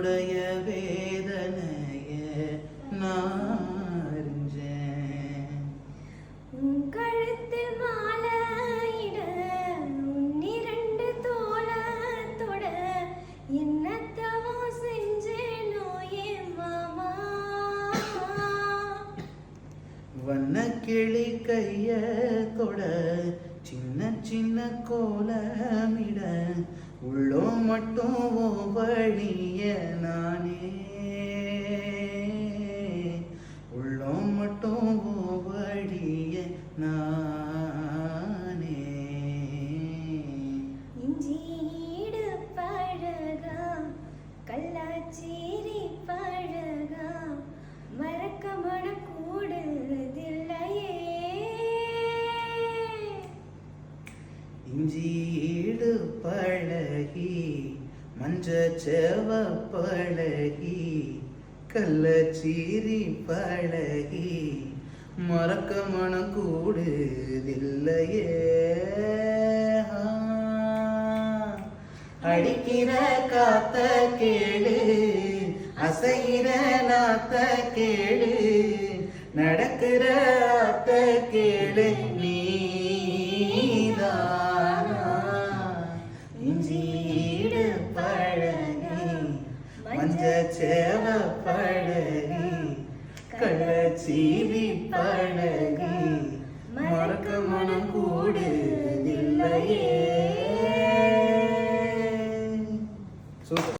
உன்னுடைய வேதனைய நான் அறிஞ்சேன். உன் கழுத்தில் மாலையிட உன்னிரண்டு தோளத்தோட என்னத்தவோ செஞ்சேனோ என் மாமா. வண்ண கிளி கைய தொட சின்ன சின்ன கோலமிட உள்ளோ மட்டும் வழிய நானே உள்ளோ மட்டும் வழிய நானே. இஞ்சீடு பழகா கல்லாச்சேரி பழகா மறக்க மனம் கூடுதில்லையே. இஞ்சீடு பழகி மஞ்ச செவ பழகி கள்ளச்சீரி பழகி மறக்க மனம் கூடுதில்லையே. அடிக்கிற காத்த கேடு அசைகிற நாத்த கேடு நடக்கிற ஆத்த கேடு நீதானா. இஞ்சீடு பழகி மஞ்ச சேவ பழகி கள்ளச்சீவி பழகி மறக்க மனம் கூடுதில்லையே.